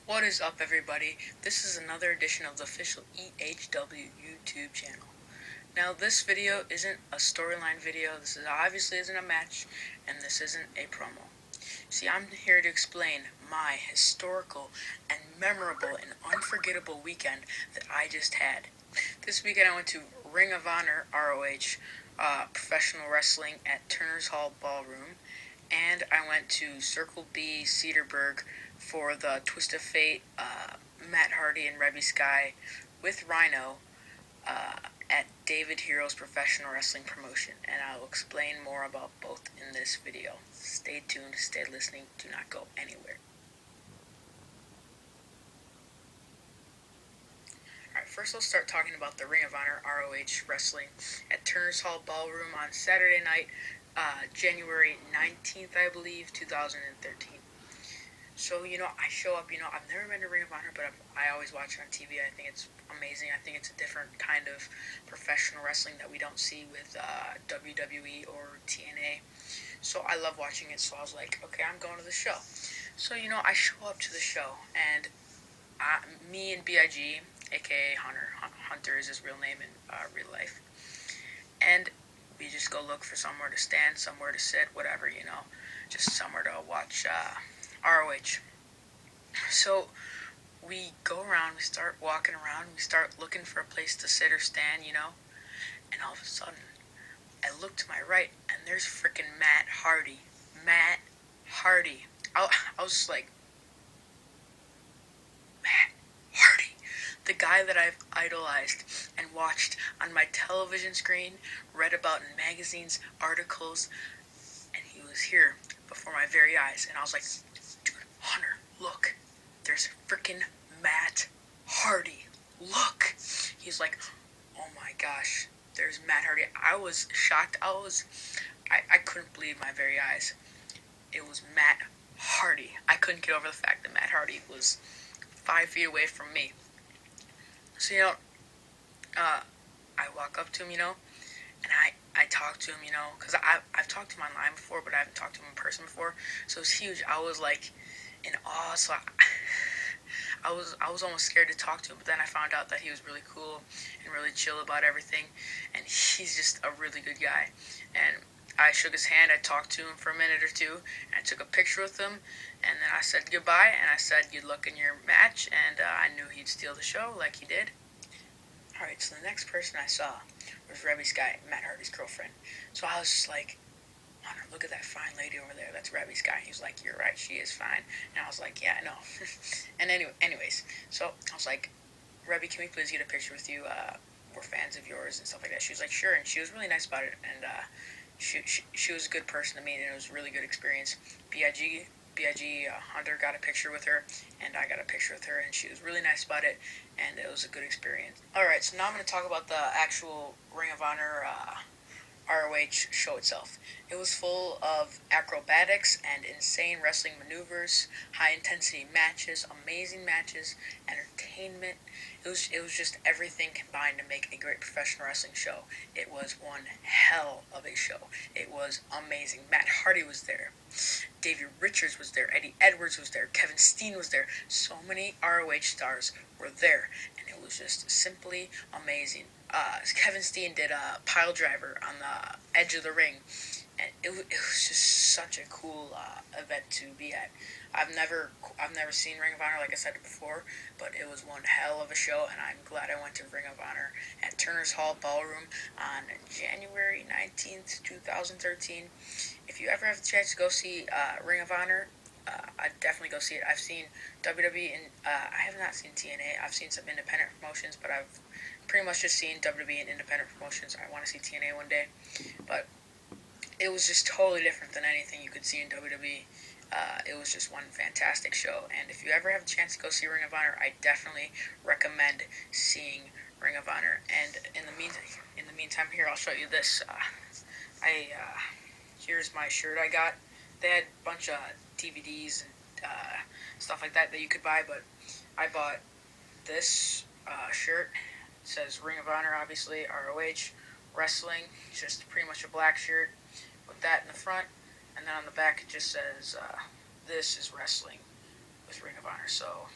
What is up, everybody? This is another edition of the official EHW YouTube channel. Now, this video isn't a storyline video, this obviously isn't a match, and this isn't a promo. See, I'm here to explain my historical and memorable and unforgettable weekend that I just had. This weekend I went to Ring of Honor, ROH, professional wrestling at Turner's Hall Ballroom, and I went to Circle B, Cedarburg, for the Twist of Fate, Matt Hardy and Reby Sky with Rhyno at David Herro's professional wrestling promotion, and I will explain more about both in this video. Stay tuned, stay listening, do not go anywhere. Alright, first I'll start talking about the Ring of Honor ROH wrestling at Turner's Hall Ballroom on Saturday night, January 19th, I believe, 2013. So, I show up, I've never been to Ring of Honor, but I always watch it on TV. I think it's amazing. I think it's a different kind of professional wrestling that we don't see with WWE or TNA. So I love watching it, so I was like, okay, I'm going to the show. So, I show up to the show, and me and BIG, a.k.a. Hunter is his real name in real life, and we just go look for somewhere to stand, somewhere to sit, whatever, just somewhere to watch ROH. So we go around, we start walking around, we start looking for a place to sit or stand, and all of a sudden, I look to my right, and there's freaking Matt Hardy. Matt Hardy. I was just like, Matt Hardy. The guy that I've idolized and watched on my television screen, read about in magazines, articles, and he was here before my very eyes, and I was like, dude, Hunter, look, there's freaking Matt Hardy. Look. He's like, oh my gosh, there's Matt Hardy. I was shocked. I couldn't believe my very eyes. It was Matt Hardy. I couldn't get over the fact that Matt Hardy was 5 feet away from me. So, I walk up to him, and I talk to him, because I've talked to him online before, but I haven't talked to him in person before, so it was huge. I was like in awe, so I was almost scared to talk to him, but then I found out that he was really cool and really chill about everything, and he's just a really good guy. And I shook his hand, I talked to him for a minute or two, and I took a picture with him, and then I said goodbye, and I said good luck in your match, and I knew he'd steal the show like he did. Alright, so the next person I saw was Reby Sky, Matt Hardy's girlfriend. So I was just like, Hunter, look at that fine lady over there. That's Reby Sky. He was like, you're right, she is fine. And I was like, yeah, I know. And anyways, so I was like, Reby, can we please get a picture with you? We're fans of yours and stuff like that. She was like, sure, and she was really nice about it. And she was a good person to meet, and it was a really good experience. BIG Hunter got a picture with her, and I got a picture with her, and she was really nice about it, and it was a good experience. Alright, so now I'm going to talk about the actual Ring of Honor ROH show itself. It was full of acrobatics and insane wrestling maneuvers, high-intensity matches, amazing matches, entertainment. It was just everything combined to make a great professional wrestling show. It was one hell of a show. It was amazing. Matt Hardy was there. Davey Richards was there. Eddie Edwards was there. Kevin Steen was there. So many ROH stars were there, and it was just simply amazing. Kevin Steen did a pile driver on the edge of the ring, and it was just such a cool event to be at. I've never seen Ring of Honor, like I said before, but it was one hell of a show, and I'm glad I went to Ring of Honor at Turner's Hall Ballroom on January 19th, 2013. If you ever have the chance to go see Ring of Honor, I'd definitely go see it. I've seen WWE, and I have not seen TNA. I've seen some independent promotions, but I've pretty much just seen WWE and independent promotions. I want to see TNA one day, but it was just totally different than anything you could see in WWE. It was just one fantastic show, and if you ever have a chance to go see Ring of Honor, I definitely recommend seeing Ring of Honor. And in the meantime, here I'll show you this. Here's my shirt I got. They had a bunch of DVDs and stuff like that you could buy, but I bought this shirt. It says Ring of Honor, obviously, ROH, wrestling. It's just pretty much a black shirt with that in the front, and then on the back it just says, this is wrestling with Ring of Honor. So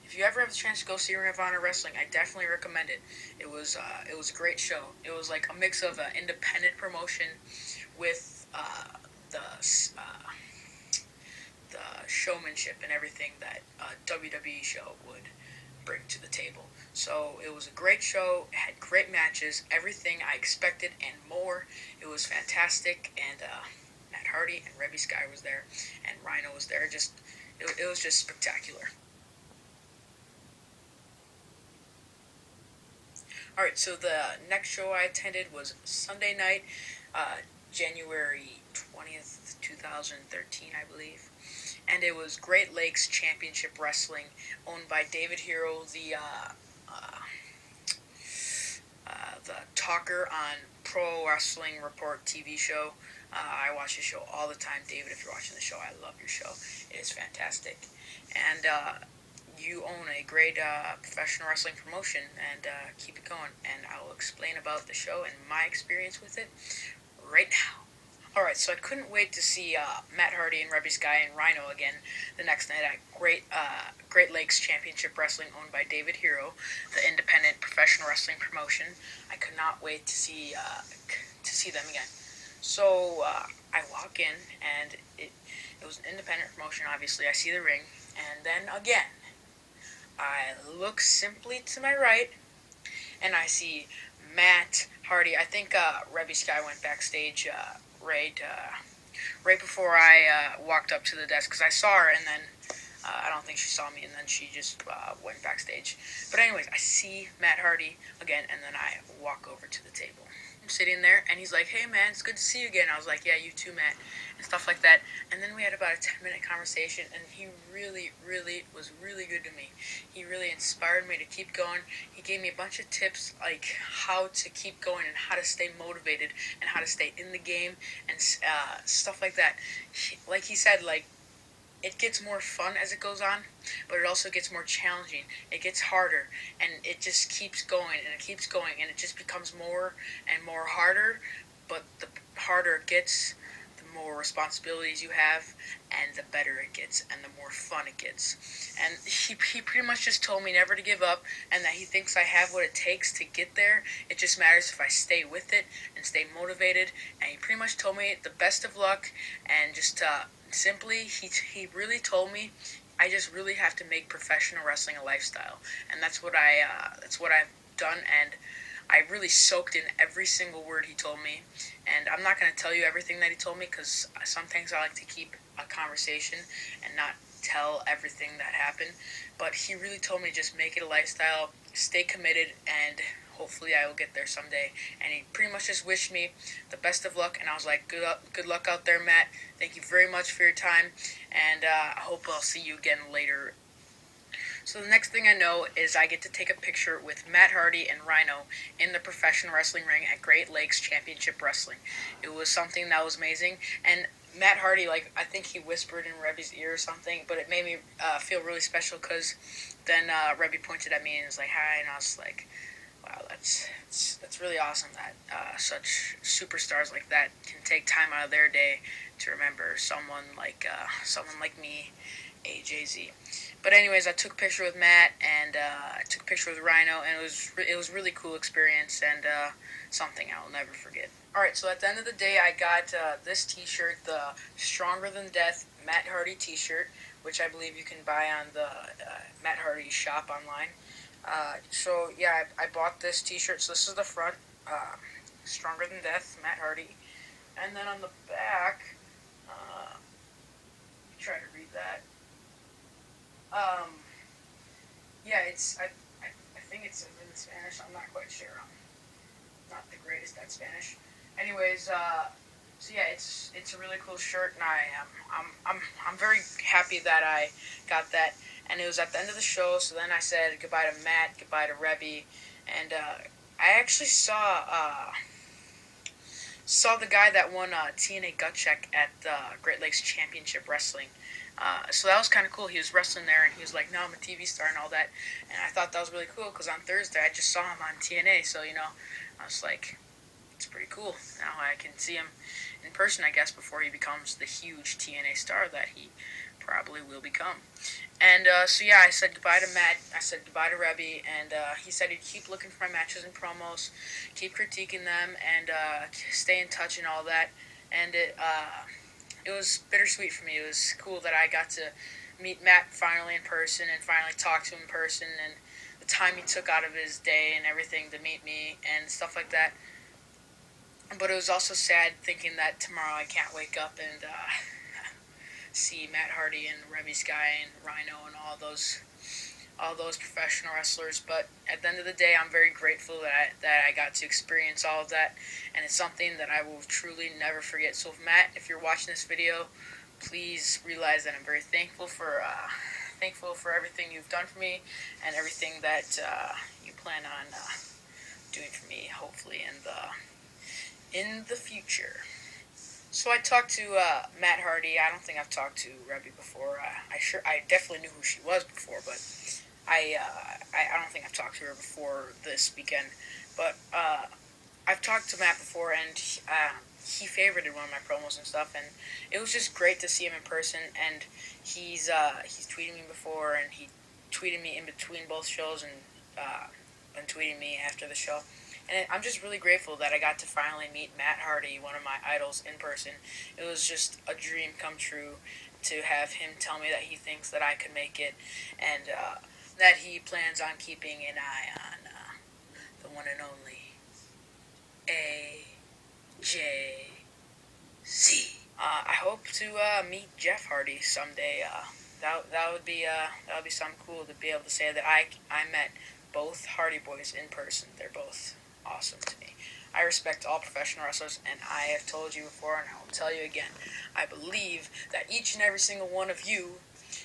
If you ever have the chance to go see Ring of Honor Wrestling, I definitely recommend it. It was a great show. It was like a mix of independent promotion with the the showmanship and everything that a WWE show would bring to the table. So it was a great show. It had great matches, everything I expected and more. It was fantastic, and Matt Hardy and Reby Sky was there, and Rhyno was there. It was just spectacular. All right, so the next show I attended was Sunday night, January 20th, 2013, I believe. And it was Great Lakes Championship Wrestling, owned by David Herro, the talker on Pro Wrestling Report TV show. I watch the show all the time. David, if you're watching the show, I love your show. It is fantastic. And you own a great professional wrestling promotion, and keep it going. And I will explain about the show and my experience with it right now. Alright, so I couldn't wait to see Matt Hardy and Reby Sky and Rhyno again the next night at Great Lakes Championship Wrestling, owned by David Herro, the independent professional wrestling promotion. I could not wait to see them again. So I walk in, and it was an independent promotion, obviously. I see the ring, and then again, I look simply to my right, and I see Matt Hardy. I think Reby Sky went backstage right before I walked up to the desk, because I saw her, and then I don't think she saw me, and then she just went backstage. But anyways, I see Matt Hardy again, and then I walk over to the table. I'm sitting there, and he's like, "Hey man, it's good to see you again." I was like, "Yeah, you too, Matt," and stuff like that. And then we had about a 10-minute conversation, and he really, really was really good to me. He really inspired me to keep going. He gave me a bunch of tips, like how to keep going and how to stay motivated and how to stay in the game and stuff like that. Like he said, like, it gets more fun as it goes on, but it also gets more challenging. It gets harder, and it just keeps going, and it keeps going, and it just becomes more and more harder. But the harder it gets, the more responsibilities you have, and the better it gets, and the more fun it gets. And he pretty much just told me never to give up, and that he thinks I have what it takes to get there. It just matters if I stay with it and stay motivated. And he pretty much told me the best of luck, and just simply, he really told me I just really have to make professional wrestling a lifestyle, and that's what I've done, and I really soaked in every single word he told me. And I'm not going to tell you everything that he told me, because sometimes I like to keep a conversation and not tell everything that happened. But he really told me just make it a lifestyle, stay committed, and hopefully I will get there someday. And he pretty much just wished me the best of luck, and I was like, good luck out there, Matt. Thank you very much for your time, and I hope I'll see you again later. So the next thing I know is I get to take a picture with Matt Hardy and Rhyno in the professional wrestling ring at Great Lakes Championship Wrestling. It was something that was amazing, and Matt Hardy, like, I think he whispered in Reby's ear or something, but it made me feel really special, because then Reby pointed at me and was like, "Hi," and I was like, wow, that's really awesome that such superstars like that can take time out of their day to remember someone like me, AJZ. But anyways, I took a picture with Matt, and I took a picture with Rhyno, and it was really cool experience, and something I'll never forget. All right, so at the end of the day, I got this T-shirt, the Stronger Than Death Matt Hardy T-shirt, which I believe you can buy on the Matt Hardy shop online. So yeah, I bought this T-shirt. So this is the front, Stronger Than Death, Matt Hardy, and then on the back, try to read that. Yeah, I think it's in Spanish. I'm not quite sure. I'm not the greatest at Spanish. Anyways, so yeah, it's a really cool shirt, and I'm very happy that I got that. And it was at the end of the show, so then I said goodbye to Matt, goodbye to Reby, and I actually saw the guy that won TNA Gut Check at Great Lakes Championship Wrestling. So that was kind of cool. He was wrestling there, and he was like, "No, I'm a TV star," and all that. And I thought that was really cool, because on Thursday I just saw him on TNA, so I was like, it's pretty cool. Now I can see him in person, I guess, before he becomes the huge TNA star that he probably will become. And so yeah, I said goodbye to Matt. I said goodbye to Reby, and he said he'd keep looking for my matches and promos, keep critiquing them, and stay in touch and all that. And it was bittersweet for me. It was cool that I got to meet Matt finally in person and finally talk to him in person, and the time he took out of his day and everything to meet me and stuff like that. But it was also sad thinking that tomorrow I can't wake up and see Matt Hardy and Reby Sky and Rhyno and all those professional wrestlers. But at the end of the day, I'm very grateful that I got to experience all of that, and it's something that I will truly never forget. So, Matt, if you're watching this video, please realize that I'm very thankful for everything you've done for me and everything that you plan on doing for me, hopefully in the future. So I talked to Matt Hardy. I don't think I've talked to Reby before. I definitely knew who she was before, but I don't think I've talked to her before this weekend. But I've talked to Matt before, and he favorited one of my promos and stuff, and it was just great to see him in person. And he's tweeted me before, and he tweeted me in between both shows, and tweeting me after the show. And I'm just really grateful that I got to finally meet Matt Hardy, one of my idols, in person. It was just a dream come true to have him tell me that he thinks that I could make it, and that he plans on keeping an eye on the one and only AJZ. I hope to meet Jeff Hardy someday. That would be something cool to be able to say that I met both Hardy Boys in person. They're both awesome to me. I respect all professional wrestlers, and I have told you before, and I will tell you again, I believe that each and every single one of you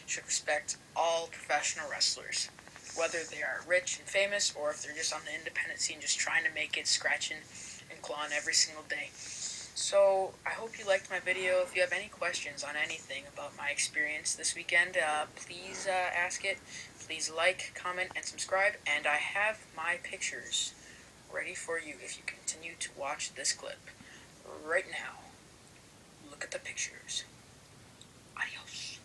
should respect all professional wrestlers, whether they are rich and famous, or if they're just on the independent scene just trying to make it, scratching and clawing every single day. So, I hope you liked my video. If you have any questions on anything about my experience this weekend, please ask it. Please like, comment, and subscribe, and I have my pictures ready for you if you continue to watch this clip right now. Look at the pictures. Adios.